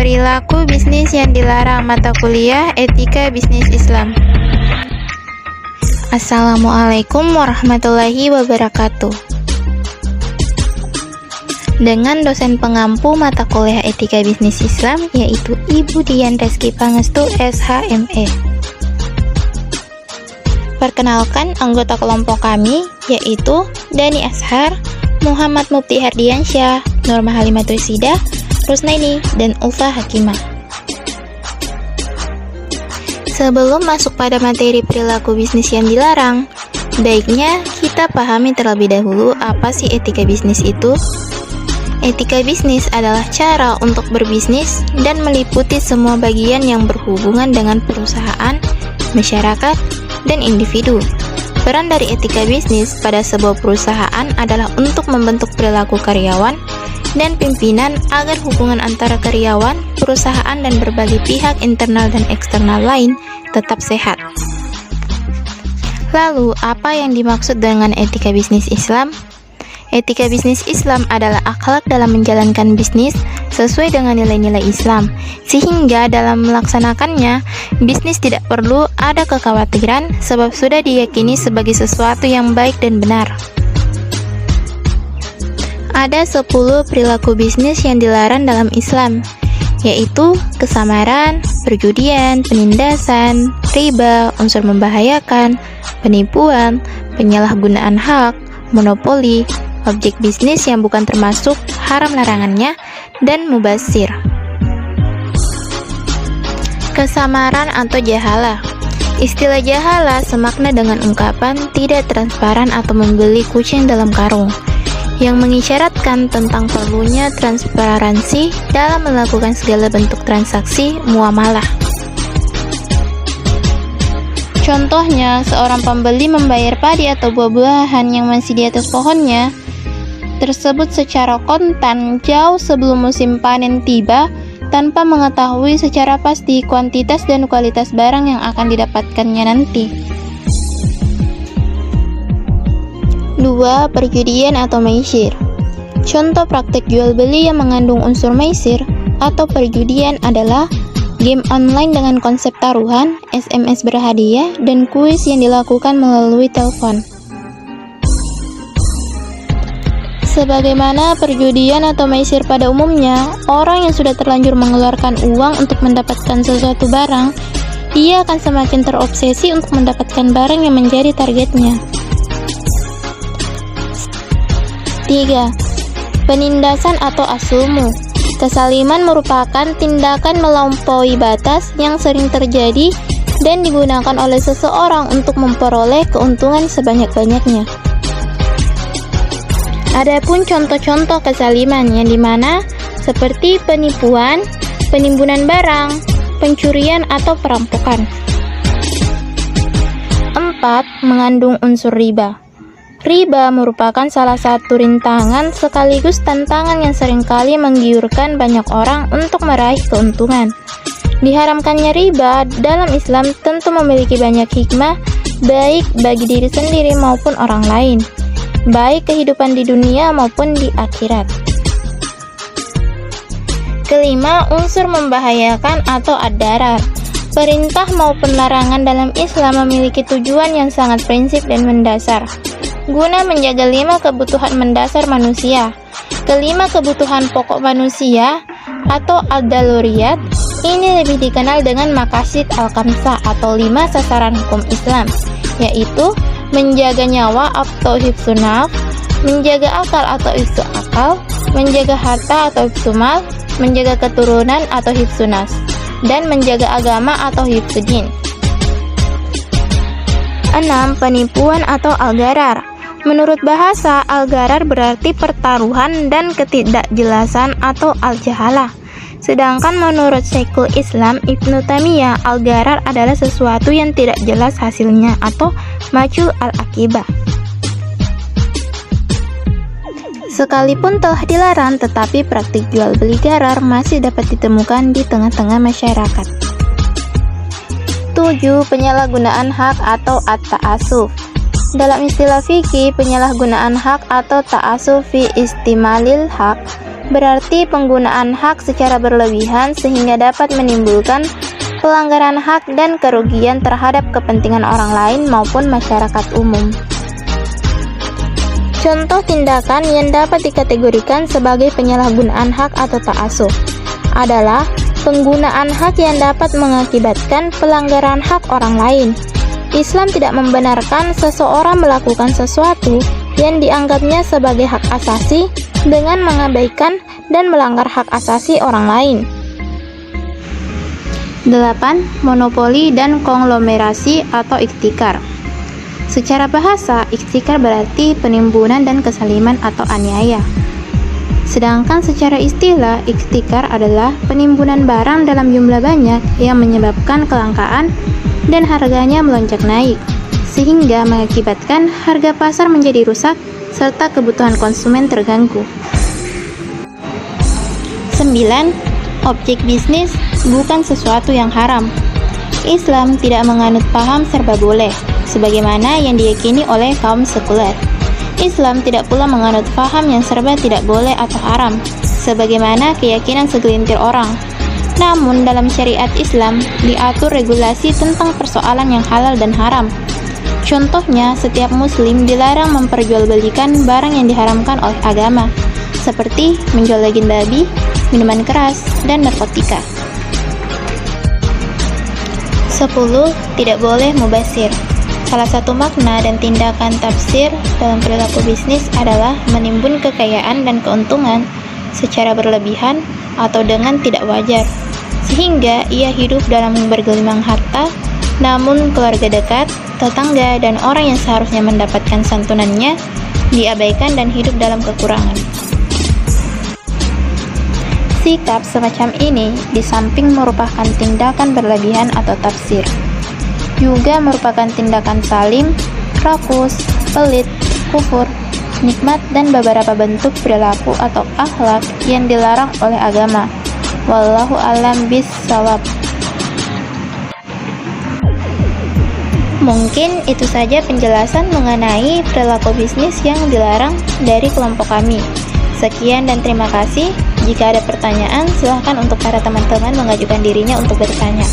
Perilaku bisnis yang dilarang mata kuliah Etika Bisnis Islam. Assalamualaikum warahmatullahi wabarakatuh. Dengan dosen pengampu mata kuliah Etika Bisnis Islam, yaitu Ibu Dian Reski Pangestu SHME. Perkenalkan anggota kelompok kami, yaitu Dani Ashar, Muhammad Mufti Hardiansyah, Nurma Halimatul Sida, Rusnaini, dan Ulfa Hakimah. Sebelum masuk pada materi perilaku bisnis yang dilarang, baiknya kita pahami terlebih dahulu apa sih etika bisnis itu. Etika bisnis adalah cara untuk berbisnis dan meliputi semua bagian yang berhubungan dengan perusahaan, masyarakat, dan individu. Peran dari etika bisnis pada sebuah perusahaan adalah untuk membentuk perilaku karyawan dan pimpinan agar hubungan antara karyawan, perusahaan, dan berbagai pihak internal dan eksternal lain tetap sehat. Lalu, apa yang dimaksud dengan etika bisnis Islam? Etika bisnis Islam adalah akhlak dalam menjalankan bisnis sesuai dengan nilai-nilai Islam, sehingga dalam melaksanakannya, bisnis tidak perlu ada kekhawatiran sebab sudah diyakini sebagai sesuatu yang baik dan benar. Ada 10 perilaku bisnis yang dilarang dalam Islam, yaitu kesamaran, perjudian, penindasan, riba, unsur membahayakan, penipuan, penyalahgunaan hak, monopoli, objek bisnis yang bukan termasuk haram larangannya, dan mubazir. Kesamaran atau jahalah. Istilah jahalah semakna dengan ungkapan tidak transparan atau membeli kucing dalam karung, yang mengisyaratkan tentang perlunya transparansi dalam melakukan segala bentuk transaksi muamalah. Contohnya, seorang pembeli membayar padi atau buah-buahan yang masih di atas pohonnya tersebut secara kontan jauh sebelum musim panen tiba, tanpa mengetahui secara pasti kuantitas dan kualitas barang yang akan didapatkannya nanti. 2. Perjudian atau maisir. Contoh praktek jual beli yang mengandung unsur maisir atau perjudian adalah game online dengan konsep taruhan, SMS berhadiah, dan kuis yang dilakukan melalui telepon. Sebagaimana perjudian atau maisir pada umumnya, orang yang sudah terlanjur mengeluarkan uang untuk mendapatkan sesuatu barang, ia akan semakin terobsesi untuk mendapatkan barang yang menjadi targetnya. 3. Penindasan atau asulmu. Kesaliman merupakan tindakan melampaui batas yang sering terjadi dan digunakan oleh seseorang untuk memperoleh keuntungan sebanyak-banyaknya. Adapun contoh-contoh kesaliman yang dimana seperti penipuan, penimbunan barang, pencurian atau perampokan. 4. Mengandung unsur riba. Riba merupakan salah satu rintangan sekaligus tantangan yang seringkali menggiurkan banyak orang untuk meraih keuntungan. Diharamkannya riba dalam Islam tentu memiliki banyak hikmah, baik bagi diri sendiri maupun orang lain, baik kehidupan di dunia maupun di akhirat. 5. Unsur membahayakan atau ad-darar. Perintah maupun larangan dalam Islam memiliki tujuan yang sangat prinsip dan mendasar, guna menjaga 5 kebutuhan mendasar manusia. Kelima kebutuhan pokok manusia atau ad-daruriyat ini lebih dikenal dengan maqasid al-khamsah atau 5 sasaran hukum Islam, yaitu menjaga nyawa atau hifdzun nafs, menjaga akal atau hifdzul akal, menjaga harta atau hifdzul mal, menjaga keturunan atau hifdzun nas, dan menjaga agama atau hifdzuddin. 6. Penipuan atau al-gharar. Menurut bahasa, al-gharar berarti pertaruhan dan ketidakjelasan atau al-jahalah. Sedangkan menurut Syekhul Islam Ibnu Taimiyah, al-gharar adalah sesuatu yang tidak jelas hasilnya atau majhul al-aqibah. Sekalipun telah dilarang, tetapi praktik jual beli gharar masih dapat ditemukan di tengah-tengah masyarakat. 7. Penyalahgunaan hak atau at-ta'assuf. Dalam istilah fikih, penyalahgunaan hak atau ta'assuf fi istimalil hak berarti penggunaan hak secara berlebihan sehingga dapat menimbulkan pelanggaran hak dan kerugian terhadap kepentingan orang lain maupun masyarakat umum. Contoh tindakan yang dapat dikategorikan sebagai penyalahgunaan hak atau ta'assuh adalah penggunaan hak yang dapat mengakibatkan pelanggaran hak orang lain. Islam tidak membenarkan seseorang melakukan sesuatu yang dianggapnya sebagai hak asasi dengan mengabaikan dan melanggar hak asasi orang lain. 8. Monopoli dan konglomerasi atau iktikar. Secara bahasa, iktikar berarti penimbunan dan kesaliman atau aniaya. Sedangkan secara istilah, iktikar adalah penimbunan barang dalam jumlah banyak yang menyebabkan kelangkaan dan harganya melonjak naik, sehingga mengakibatkan harga pasar menjadi rusak serta kebutuhan konsumen terganggu. 9. Objek bisnis bukan sesuatu yang haram. Islam tidak menganut paham serba boleh, sebagaimana yang diyakini oleh kaum sekuler. Islam tidak pula menganut paham yang serba tidak boleh atau haram, sebagaimana keyakinan segelintir orang. Namun dalam syariat Islam diatur regulasi tentang persoalan yang halal dan haram. Contohnya, setiap muslim dilarang memperjualbelikan barang yang diharamkan oleh agama, seperti menjual daging babi, minuman keras, dan narkotika. 10. Tidak boleh mubazir. Salah satu makna dan tindakan tafsir dalam perilaku bisnis adalah menimbun kekayaan dan keuntungan secara berlebihan atau dengan tidak wajar, sehingga ia hidup dalam bergelimang harta, namun keluarga dekat, tetangga, dan orang yang seharusnya mendapatkan santunannya diabaikan dan hidup dalam kekurangan. Sikap semacam ini di samping merupakan tindakan berlebihan atau tafsir, juga merupakan tindakan zalim, rakus, pelit, kufur, nikmat, dan beberapa bentuk perilaku atau akhlak yang dilarang oleh agama. Wallahu a'lam bishawab. Mungkin itu saja penjelasan mengenai perilaku bisnis yang dilarang dari kelompok kami. Sekian dan terima kasih. Jika ada pertanyaan, silahkan untuk para teman-teman mengajukan dirinya untuk bertanya.